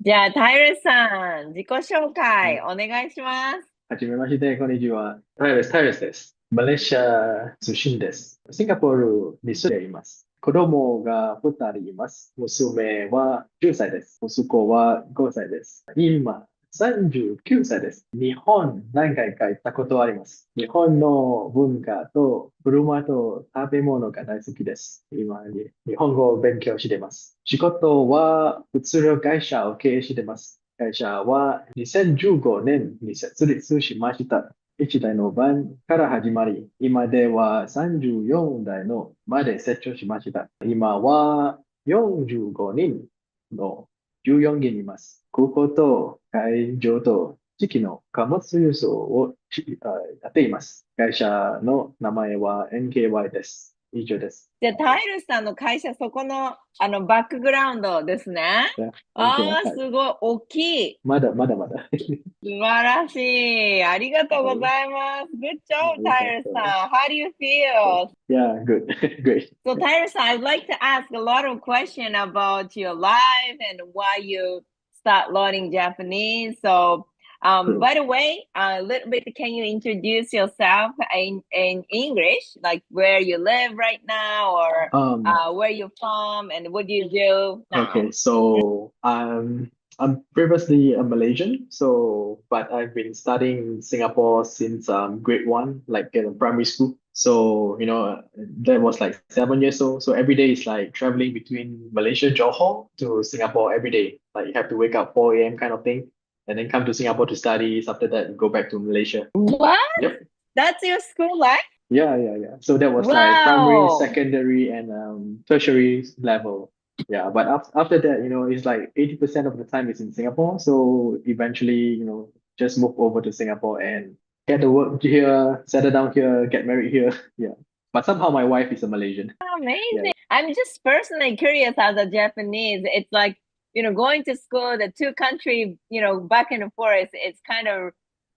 じゃあ、タイルさん、自己紹はい。介お願いします。はじめまして、こんにちは。タイレスです。マレーシア出身です。シンガポールに住んでいます。子供が2人います。娘は10歳です。息子は5歳です。今、39歳です。日本何回か行ったことあります。日本の文化と車と食べ物が大好きです。今、日本語を勉強しています。仕事は普通の会社を経営しています。会社は2015年に設立しました。1台の番から始まり、今では34台のまで成長しました。今は45人の14人います。空港と会場と地域の貨物輸送をやっています。会社の名前は NKY です。以上です。じゃあ、タイルさんの会社、そこの、バックグラウンドですね。ね NKY、ああ、はい。すごい、大きい。まだ。素晴らしい。ありがとうごはい。ざいます。Good あ job, りが Tyler とう。さん. How do you feel? Yeah, good. Great. So, Tyler san, I'd like to ask a lot of questions about your life and why you start learning Japanese. So, Cool. by the way, a little bit, can you introduce yourself in English, like where you live right now, or Um, where you're from, and what do you do now? okay, so I'm previously a Malaysian, so but I've been studying in Singapore since grade one, like in primary school. So, that was like 7 years old. So every day is like traveling between Malaysia, Johor to Singapore every day. Like you have to wake up 4 a.m. kind of thing, and then come to Singapore to study. After that, go back to Malaysia. What? Yep. That's your school life? Yeah. So that was like primary, Wow. secondary, and tertiary level. Yeah, but after that, it's like 80% of the time is in Singapore. So eventually, just move over to Singapore and get to work here, settle down here, get married here. Yeah. But somehow my wife is a Malaysian. Yeah. Amazing. I'm just personally curious as a Japanese. It's like, going to school, the two country, back and forth, it's kind of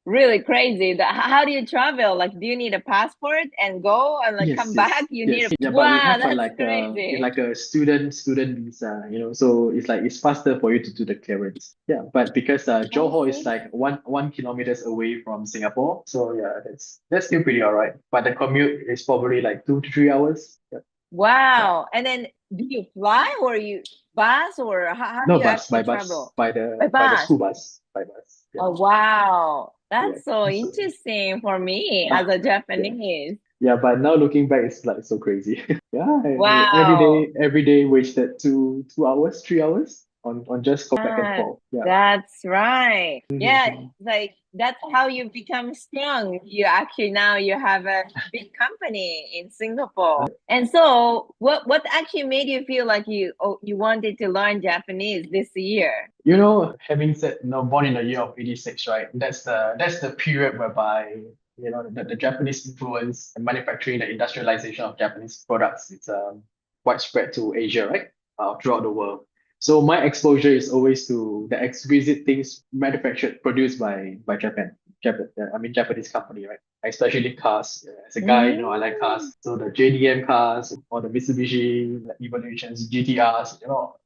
really crazy. How do you travel? Like, do you need a passport and go and like come back? You need Yes. Yeah, but we wow, have that's it's crazy. like a student visa, so it's like it's faster for you to do the clearance. Yeah, but because I Johor is see. like one kilometers away from Singapore, so yeah, that's still pretty all right. But the commute is probably like 2 to 3 hours. Yeah, yeah. Wow. And then do you fly or you bus or how do No you bus, actually by bus, travel? by By the bus. school bus, by bus. Yeah, Oh, wow. yeah. That's so So, interesting for me as ah, a yeah. Japanese. Yeah, but now looking back, it's like so crazy. Yeah, Wow. every day wasted 2 hours, 3 hours on just go back and Ah, forth. Yeah. that's right. Yeah, Mhm. like that's how you become strong. You actually now you have a big company in Singapore. And so what actually made you feel like you wanted to learn Japanese this year? Having said, born in the year of 86, right? That's the period whereby, the Japanese influence and manufacturing, the industrialization of Japanese products, it's widespread to Asia, right? Throughout the world. So my exposure is always to the exquisite things manufactured, produced by Japanese company, right? Especially cars. As a guy, I like Mm. cars. So the JDM cars or the Mitsubishi Evolutions, GTRs,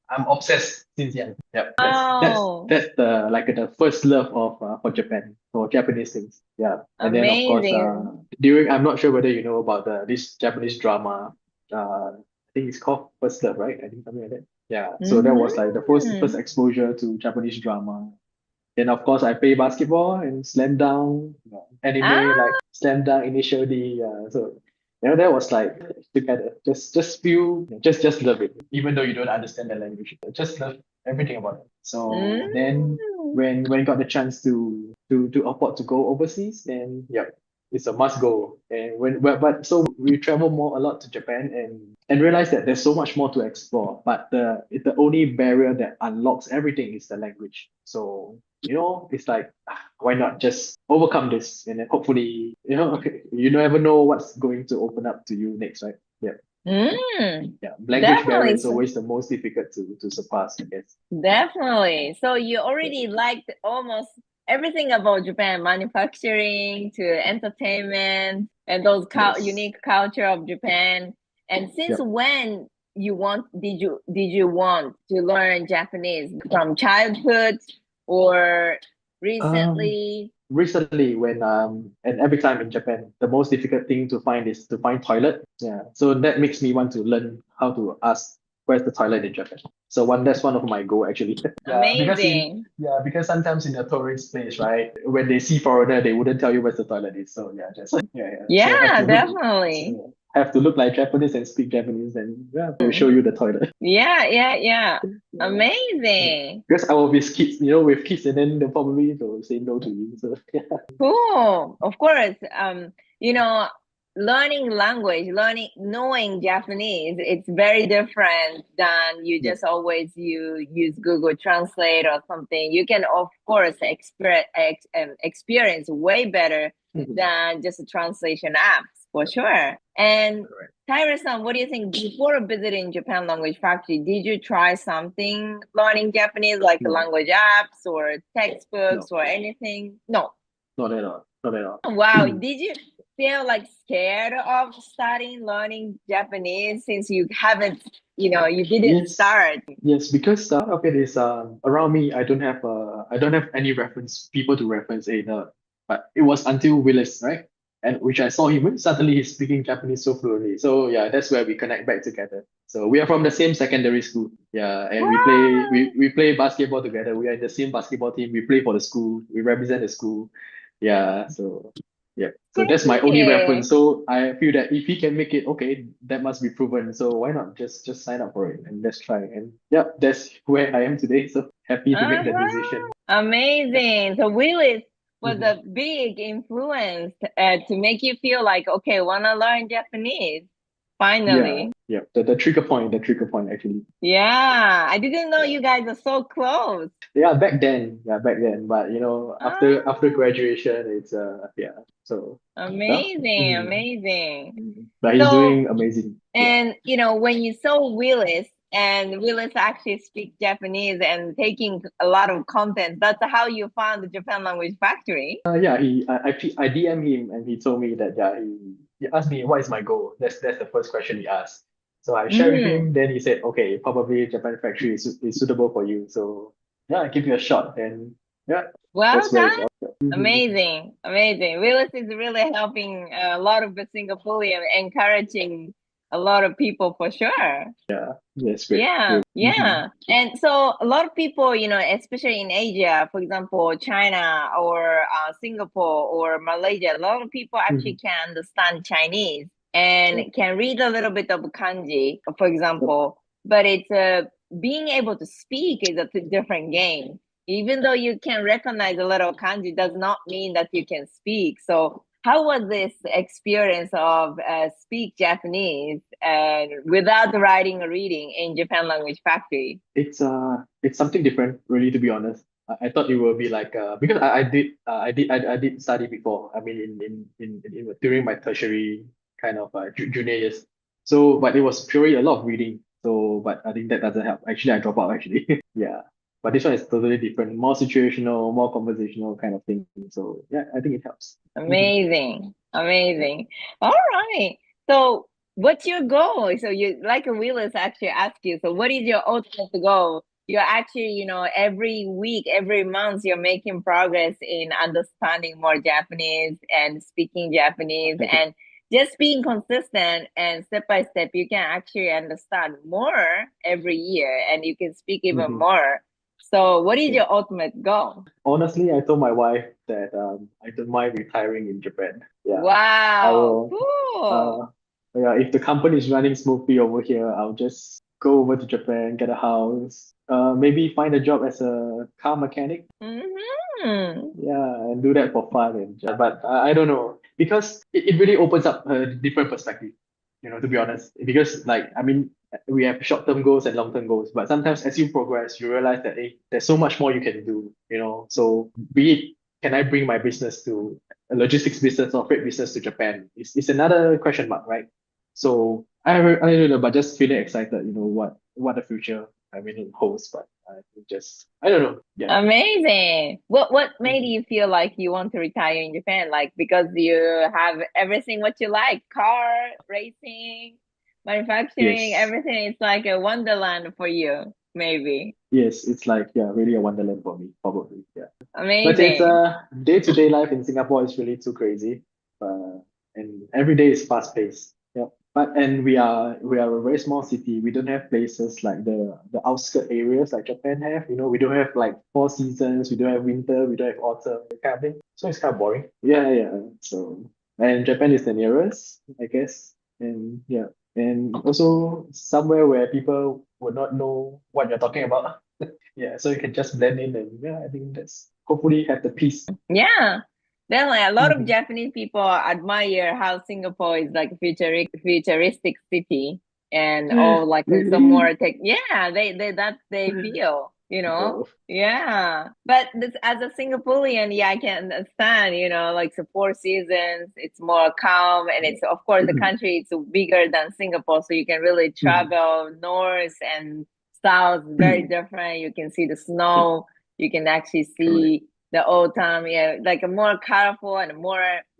I'm obsessed since young. Yeah, Oh, that's the like the first love of for Japan, for Japanese things. Yeah, and then of course, amazing. during I'm not sure whether you know about this Japanese drama. I think it's called First Love, right? I think something like that. Yeah, so that was like the first Mm. exposure to Japanese drama. Then of course I play basketball and slam dunk, anime Ah, like slam dunk initially. So that was like together. Just feel just love it. Even though you don't understand the language. Just love everything about it. So then mm. when got the chance to afford to go overseas, then yeah, it's a must go. And but so we travel more a lot to Japan and realize that there's so much more to explore. But the only barrier that unlocks everything is the language. So it's like why not just overcome this and then hopefully you never know what's going to open up to you next, right? Yeah, Mm. yeah. Language barrier Definitely. is always the most difficult to surpass, I guess. Definitely. So you Yeah. already liked almost everything about Japan, manufacturing to entertainment and those Yes. unique culture of Japan. And since Yep. when did you want to learn Japanese from childhood or Um, recently? recently when and every time in Japan, the most difficult thing to find is to find toilet. Yeah. So that makes me want to learn how to ask where's the toilet in Japan. So that's one of my goal actually. Yeah, Amazing. because sometimes in a tourist place, right, when they see foreigner, they wouldn't tell you where's the toilet is. So yeah, just yeah. So Yeah, definitely. have to look like Japanese and speak Japanese and yeah, they'll show you the toilet. Yeah, yeah, yeah. Yeah. Yeah. Amazing. Because I will be kids, with kids, and then they'll say no to you. So yeah. Cool. Of course. You know, learning language, knowing Japanese, it's very different than you Yeah. just always use Google Translate or something. You can, of course, experience way better Mhm. than just translation apps for sure. And Correct. Tyra-san, what do you think before visiting Japan Language Factory? Did you try something learning Japanese, like No, language apps or textbooks no, or anything? No. not at all. Not at all. Wow, did you feel like scared of starting learning Japanese since you haven't, you didn't Yes, start? yes, because the part of it is around me. I don't have any reference people to reference either. But it was until Willis, right? And which I saw him suddenly he's speaking Japanese so fluently. So yeah, that's where we connect back together. So we are from the same secondary school. Yeah, and Wow. we play basketball together. We are in the same basketball team. We play for the school. We represent the school. Yeah, so yeah. So that's my only reference. Great. So I feel that if he can make it, okay, that must be proven. So why not just sign up for it and let's try. And yeah, that's where I am today. So happy to make that Uh-huh. decision. Yeah. Amazing. So Willis was Mhm. a big influence to make you feel like, okay, wanna learn Japanese. Yeah, Finally. yeah. The trigger point actually. Yeah, I didn't know Yeah. you guys are so close. Yeah, back then. But after Ah, graduation, it's yeah. So yeah. amazing, Mhm. amazing. Mhm. But he's So, doing amazing. Yeah. and when you saw Willis and Willis actually speak Japanese and taking a lot of content, that's how you found the Japan Language Factory. Yeah, I DM him and he told me that yeah he asked me what is my goal. That's the first question he asked. So I shared with Mm. him. Then he said, okay, probably Japan factory is suitable for you. So yeah, I give you a shot. And yeah, Well that's where it's done. all. Mhm. Amazing, amazing. Willis is really helping a lot of the Singaporean, encouraging a lot of people for sure. Yeah, yes, great, Yeah, great. Hmm. yeah. And so a lot of people, especially in Asia, for example, China or Singapore or Malaysia, a lot of people actually Hmm. can understand Chinese Yeah. and can read a little bit of kanji, for Yep. example, but it's being able to speak is a different game. Even though you can recognize a little kanji, does not mean that you can speak. So how was this experience of speak Japanese and without writing or reading in Japan Language Factory? It's something different, really, to be honest. I thought it would be like because I did study before. I mean, during my tertiary kind of junior years. So, but it was purely a lot of reading. So, but I think that doesn't help. Actually, I drop out actually. Yeah. But this one is totally different, more situational, more conversational kind of thing. So yeah, I think it helps. Mhm. Amazing, Yeah. amazing. All right. So, what's your goal? So, you like Willis actually asked you. So, what is your ultimate goal? You're actually, every week, every month, you're making progress in understanding more Japanese and speaking Japanese, Thank you. and just being consistent and step by step, you can actually understand more every year, and you can speak even Mhm. more. So, what is Yeah. your ultimate goal? Honestly, I told my wife that I don't mind retiring in Japan. Yeah, I Wow, will. cool. Uh, yeah, if the company is running smoothly over here, I'll just go over to Japan, get a house, maybe find a job as a car mechanic. Hmm. Yeah, and do that for fun. But I don't know because it really opens up a different perspective. To be honest, because like I mean, we have short-term goals and long-term goals, but sometimes as you progress, you realize that hey, there's so much more you can do. So be it can I bring my business to a logistics business or freight business to Japan? It's another question mark, right? So I don't know, but just feeling excited. What the future I mean it holds, but I think just I don't know. Yeah. Amazing. What made Mhm. you feel like you want to retire in Japan? Like because you have everything what you like, car, racing, manufacturing, Yes. everything. It's like a wonderland for you, maybe. Yes, it's like yeah, really a wonderland for me, probably. Yeah. But it's Amazing. day-to-day life in Singapore is really too crazy. And every day is fast-paced. Yeah. And we are a very small city. We don't have places like the outskirt areas like Japan have. We don't have like four seasons, we don't have winter, we don't have autumn, that kind of thing. So it's kind of boring. Yeah, yeah. So and Japan is the nearest, I guess. And yeah. And also somewhere where people would not know what you're talking about. Yeah, so you can just blend in and yeah, I think that's hopefully have the peace. Yeah. Definitely. A lot of Mhm. Japanese people admire how Singapore is like futuristic city and all like some Really? more tech. Yeah, they that they feel, you know. Oh. Yeah. But this, as a Singaporean, yeah, I can understand, like the four seasons, it's more calm and it's of course the Mhm. country is bigger than Singapore, so you can really Mhm. travel north and south, very Mhm. different. You can see the Yeah, snow, you can actually correct. see the old time, yeah, like a more colorful and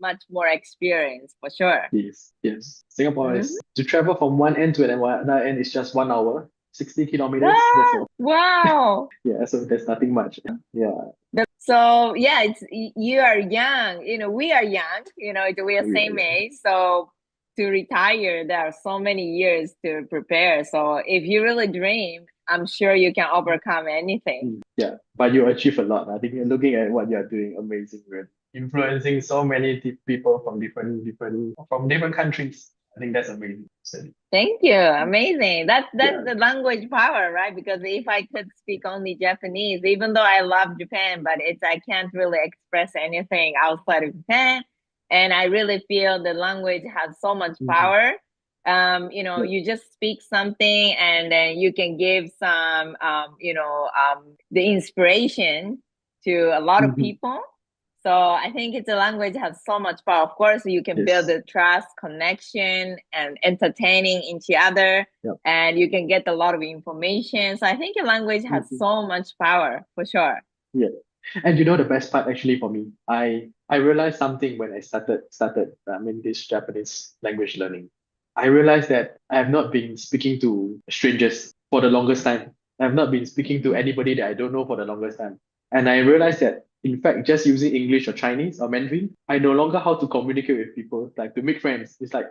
much more experience for sure. Yes, yes. Singapore Mhm. is to travel from one end to another end is just 1 hour, 60 kilometers. That's Ah, all. wow. Yeah, so there's nothing much. Yeah. So yeah, it's you are young, we are young, we are Oh, yeah, same yeah. age. So to retire, there are so many years to prepare. So if you really dream, I'm sure you can overcome anything. Yeah, but you achieve a lot. I think you're looking at what you're doing, amazing, right? Influencing so many people from different countries. I think that's amazing. So, Thank you. Amazing. That's yeah. the language power, right? Because if I could speak only Japanese, even though I love Japan, but I can't really express anything outside of Japan. And I really feel the language has so much Mhm. power. Yeah. You just speak something and then you can give some the inspiration to a lot of Mhm. people. So I think it's a language has so much power. Of course, you can build Yes. the trust, connection, and entertaining each other, Yeah. and you can get a lot of information. So I think a language has Mhm. so much power for sure. Yeah. And the best part actually for me, I realized something when I started this Japanese language learning. I realized that I have not been speaking to strangers for the longest time. I have not been speaking to anybody that I don't know for the longest time. And I realized that in fact just using English or Chinese or Mandarin, I no longer how to communicate with people, like to make friends. It's like,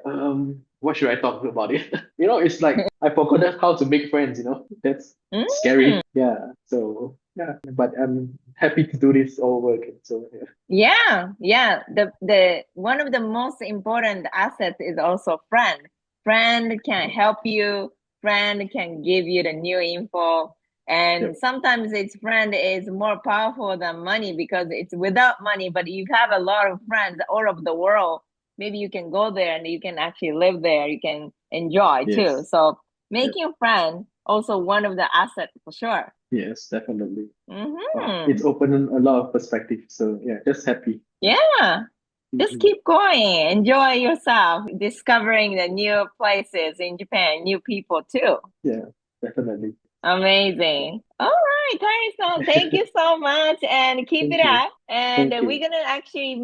what should I talk about it? It's like I forgot how to make friends, That's Mm. scary. Yeah. So yeah, but I'm happy to do this all over again. So yeah. Yeah, yeah. The one of the most important assets is also friend. Friend can help you. Friend can give you the new info. Yep. And sometimes its friend is more powerful than money because it's without money, but you have a lot of friends all over the world. Maybe you can go there and you can actually live there. You can enjoy too. Yes. So Yep. making a friend also one of the assets for sure. Yes, definitely. It's Hmm. opened a lot of perspective. So yeah, just happy. Yeah. Just Mhm. keep going. Enjoy yourself, discovering the new places in Japan, new people too. Yeah, definitely. Amazing. All right, Harrison, thank you so much and keep it Thank you. up. And Thank we're you. gonna actually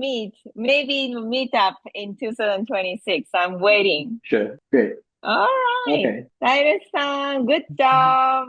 maybe meet up in 2026. I'm waiting. Sure. Great. All right, Okay. Harrison, good job.